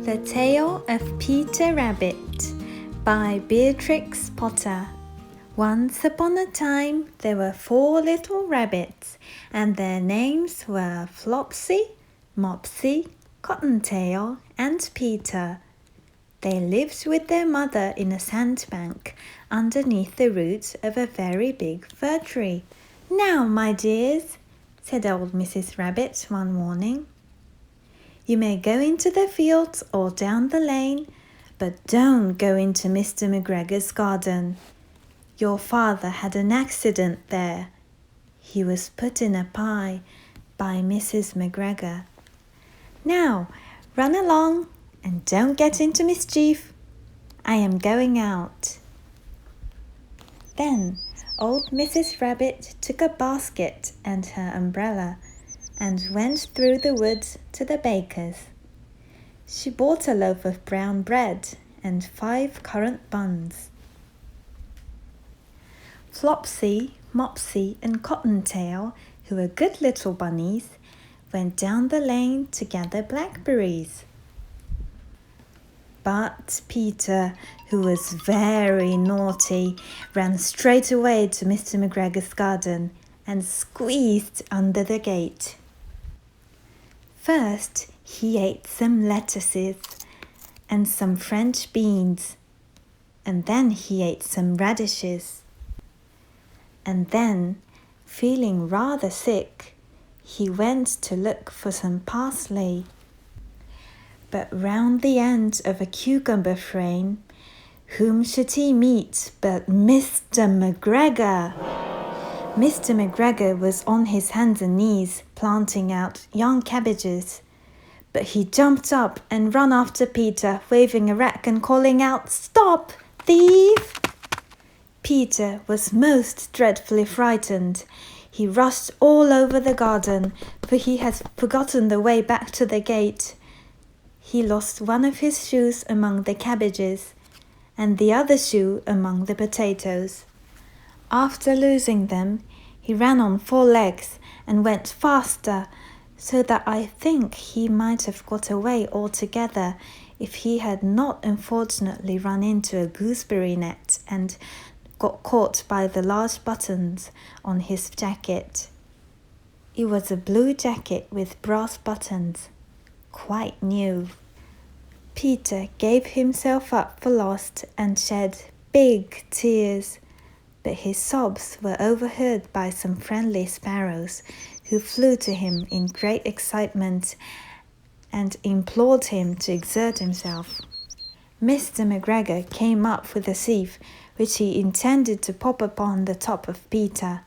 The Tale of Peter Rabbit by Beatrix Potter. Once upon a time, there were 4 little rabbits, and their names were Flopsy, Mopsy, Cottontail, and Peter. They lived with their mother in a sandbank underneath the roots of a very big fir tree. "Now, my dears," said old Mrs. Rabbit one morning, "you may go into the fields or down the lane, but don't go into Mr. McGregor's garden. Your father had an accident there. He was put in a pie by Mrs. McGregor. Now, run along and don't get into mischief. I am going out." Then old Mrs. Rabbit took a basket and her umbrella and went through the woods to the baker's. She bought a loaf of brown bread and 5 currant buns. Flopsy, Mopsy, and Cottontail, who were good little bunnies, went down the lane to gather blackberries. But Peter, who was very naughty, ran straight away to Mr. McGregor's garden and squeezed under the gate. First, he ate some lettuces and some French beans, and then he ate some radishes. And then, feeling rather sick, he went to look for some parsley. But round the end of a cucumber frame, whom should he meet but Mr. McGregor? Mr. McGregor was on his hands and knees planting out young cabbages, but he jumped up and ran after Peter, waving a rag and calling out, "Stop, thief!" Peter was most dreadfully frightened. He rushed all over the garden, for he had forgotten the way back to the gate. He lost one of his shoes among the cabbages, and the other shoe among the potatoes. After losing them, he ran on 4 legs and went faster, so that I think he might have got away altogether if he had not unfortunately run into a gooseberry net and got caught by the large buttons on his jacket. It was a blue jacket with brass buttons, quite new. Peter gave himself up for lost and shed big tears, but his sobs were overheard by some friendly sparrows who flew to him in great excitement and implored him to exert himself. Mr. McGregor came up with a sieve which he intended to pop upon the top of Peter,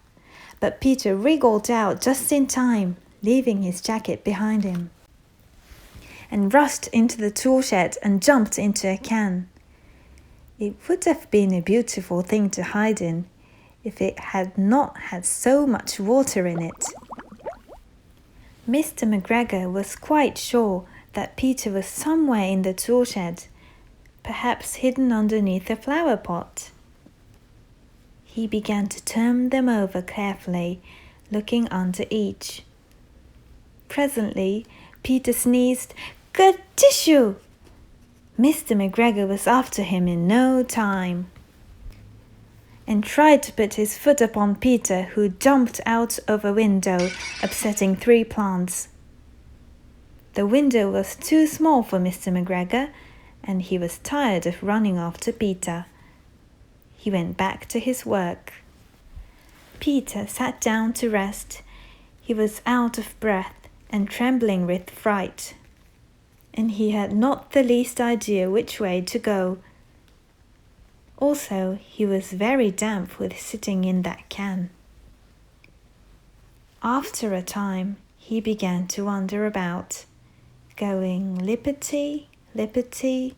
but Peter wriggled out just in time, leaving his jacket behind him, and rushed into the tool shed and jumped into a can. It would have been a beautiful thing to hide in if it had not had so much water in it. Mr. McGregor was quite sure that Peter was somewhere in the tool shed, perhaps hidden underneath a flower pot. He began to turn them over carefully, looking under each. Presently, Peter sneezed, "Good tissue!" Mr. McGregor was after him in no time, and tried to put his foot upon Peter, who jumped out of a window, upsetting 3 plants. The window was too small for Mr. McGregor, and he was tired of running after Peter. He went back to his work. Peter sat down to rest. He was out of breath and trembling with fright, and he had not the least idea which way to go. Also, he was very damp with sitting in that can. After a time, he began to wander about, going lippity, lippity,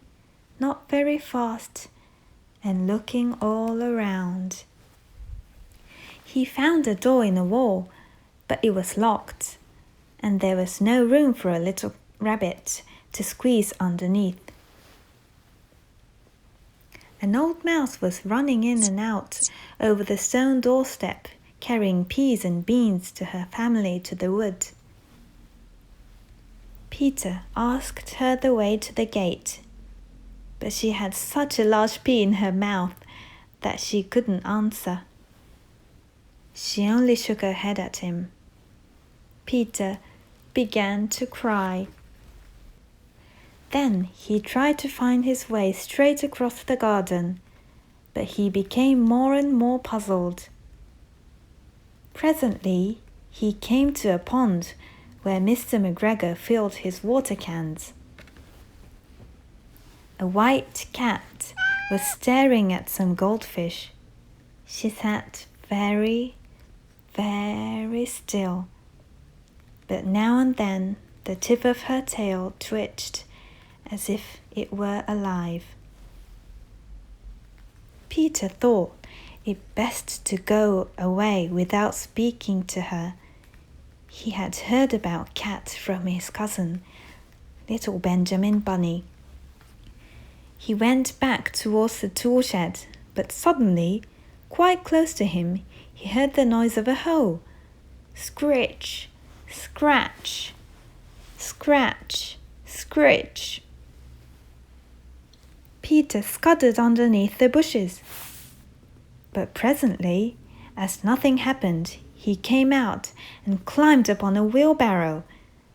not very fast, and looking all around. He found a door in a wall, but it was locked, and there was no room for a little rabbit to squeeze underneath. An old mouse was running in and out over the stone doorstep, carrying peas and beans to her family to the wood. Peter asked her the way to the gate, but she had such a large pea in her mouth that she couldn't answer. She only shook her head at him. Peter began to cry. Then he tried to find his way straight across the garden, but he became more and more puzzled. Presently, he came to a pond where Mr. McGregor filled his water cans. A white cat was staring at some goldfish. She sat very, very still, but now and then the tip of her tail twitched as if it were alive. Peter thought it best to go away without speaking to her. He had heard about cats from his cousin, little Benjamin Bunny. He went back towards the tool shed, but suddenly, quite close to him, he heard the noise of a hoe. Scritch, scratch, scratch, scritch. Peter scuttered underneath the bushes. But presently, as nothing happened, he came out and climbed upon a wheelbarrow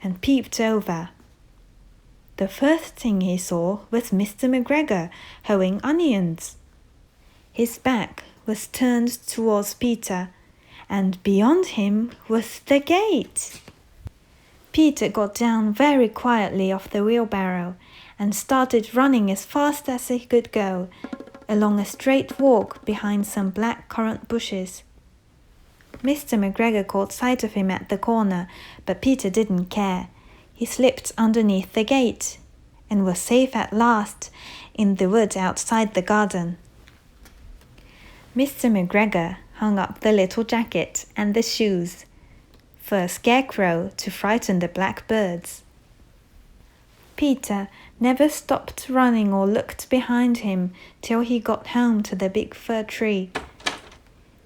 and peeped over. The first thing he saw was Mr. McGregor hoeing onions. His back was turned towards Peter, and beyond him was the gate. Peter got down very quietly off the wheelbarrow and started running as fast as he could go, along a straight walk behind some black currant bushes. Mr. McGregor caught sight of him at the corner, but Peter didn't care. He slipped underneath the gate and was safe at last in the wood outside the garden. Mr. McGregor hung up the little jacket and the shoes for a scarecrow to frighten the blackbirds. Peter never stopped running or looked behind him till he got home to the big fir tree.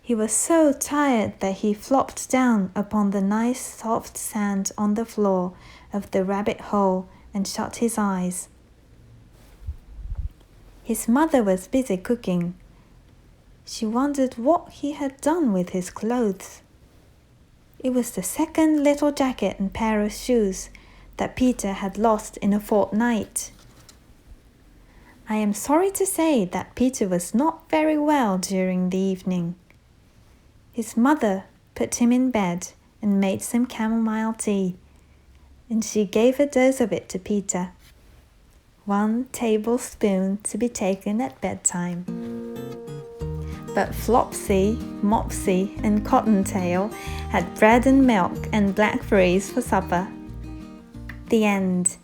He was so tired that he flopped down upon the nice soft sand on the floor of the rabbit hole and shut his eyes. His mother was busy cooking. She wondered what he had done with his clothes. It was the second little jacket and pair of shoes that Peter had lost in a fortnight. I am sorry to say that Peter was not very well during the evening. His mother put him in bed and made some chamomile tea, and she gave a dose of it to Peter. 1 tablespoon to be taken at bedtime. But Flopsy, Mopsy, and Cottontail had bread and milk and blackberries for supper. The end.